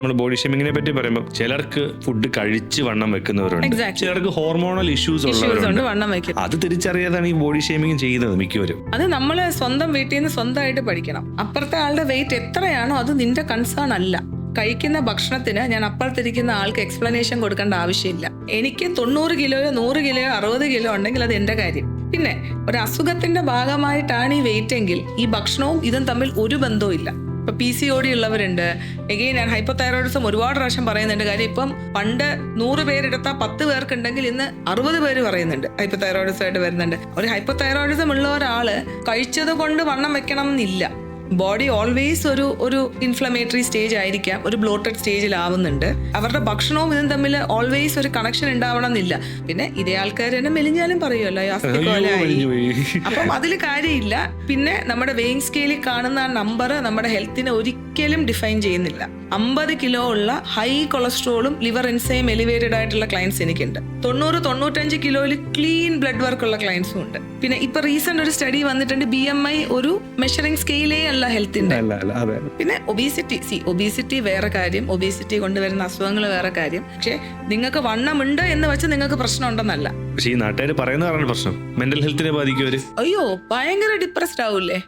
നമ്മൾ ബോഡി ഷേമിങ്ങിനെ പറ്റി പറയുമ്പോൾ ചിലർക്ക് ഫുഡ് കഴിച്ച് വണ്ണം വെക്കുന്നവരുണ്ട്, ചിലർക്ക് ഹോർമോണൽ ഇഷ്യൂസ് ഉള്ളവരുണ്ട്. അത് തിരിച്ചറിയാതാണ് ഈ ബോഡി ഷേമിങ് ചെയ്യുന്നത് മിക്കവരും. അത് നമ്മൾ സ്വന്തം വീട്ടിൽ നിന്ന് സ്വന്തമായിട്ട് പഠിക്കണം. അപ്പുറത്തെ ആളുടെ വെയിറ്റ് എത്രയാണോ അത് നിന്റെ കൺസേൺ അല്ല. കഴിക്കുന്ന ഭക്ഷണത്തിന് ഞാൻ അപ്പുറത്തിരിക്കുന്ന ആൾക്ക് എക്സ്പ്ലനേഷൻ കൊടുക്കേണ്ട ആവശ്യമില്ല. എനിക്ക് 90 കിലോയോ 100 കിലോയോ 60 കിലോ ഉണ്ടെങ്കിൽ അത് എന്റെ കാര്യം. പിന്നെ ഒരു അസുഖത്തിന്റെ ഭാഗമായിട്ടാണ് ഈ വെയിറ്റ് എങ്കിൽ ഈ ഭക്ഷണവും ഇതും തമ്മിൽ ഒരു ബന്ധവും ഇല്ല. ഇപ്പൊ PCOD ഉള്ളവരുണ്ട്. എഗെയിൻ ഞാൻ ഹൈപ്പോതൈറോയിഡിസം ഒരുപാട് പ്രാവശ്യം പറയുന്നുണ്ട്. കാര്യം ഇപ്പം പണ്ട് 100 പേരെടുത്താൽ 10 പേർക്കുണ്ടെങ്കിൽ ഇന്ന് 60 പേര് പറയുന്നുണ്ട് ഹൈപ്പോതൈറോയിഡിസം ആയിട്ട് വരുന്നുണ്ട്. ഒരു ഹൈപ്പോതൈറോയിഡിസം ഉള്ള ഒരാള് കഴിച്ചത് കൊണ്ട് വണ്ണം വെക്കണം എന്നില്ല. ബോഡി ഓൾവേസ് ഒരു ഇൻഫ്ലമേറ്ററി സ്റ്റേജ് ആയിരിക്കാം, ഒരു ബ്ലോട്ടഡ് സ്റ്റേജിലാവുന്നുണ്ട്. അവരുടെ ഭക്ഷണവും ഇതും തമ്മിൽ ഓൾവേസ് ഒരു കണക്ഷൻ ഉണ്ടാവണം എന്നില്ല. പിന്നെ ഇതേ ആൾക്കാർ തന്നെ മെലിഞ്ഞാലും പറയുമല്ലോ അപ്പം അതിൽ കാര്യമില്ല. പിന്നെ നമ്മുടെ വെയിങ് സ്കെയിലിൽ കാണുന്ന ആ നമ്പർ നമ്മുടെ ഹെൽത്തിനെ ഒരിക്കലും ഡിഫൈൻ ചെയ്യുന്നില്ല. 50 കിലോ ഉള്ള ഹൈ കൊളസ്ട്രോളും ലിവർ എൻസൈം എലിവേറ്റഡ് ആയിട്ടുള്ള ക്ലയൻസ് എനിക്കുണ്ട്. 90-95 കിലോയിൽ ക്ലീൻ ബ്ലഡ് വർക്ക് ഉള്ള ക്ലയൻസും ഉണ്ട്. പിന്നെ ഇപ്പൊ റീസെന്റ് ഒരു സ്റ്റഡി വന്നിട്ടുണ്ട്, BMI ഒരു മെഷറിംഗ് സ്കെയിലേ അല്ല ഹെൽത്തിന്റെ. പിന്നെ ഒബീസിറ്റി വേറെ കാര്യം, ഒബീസിറ്റി കൊണ്ടുവരുന്ന അസുഖങ്ങൾ വേറെ കാര്യം. പക്ഷെ നിങ്ങൾക്ക് വണ്ണമുണ്ട് എന്ന് വെച്ച് നിങ്ങൾക്ക് പ്രശ്നം ഉണ്ടെന്നല്ല. പക്ഷേ ഈ നാട്ടുകാർ പറയുന്നതാണ് പ്രശ്നം. മെന്റൽ ഹെൽത്തിനെ ബാധിക്കും. അയ്യോ ഭയങ്കര ഡിപ്രസ്ഡ് ആവൂലേ?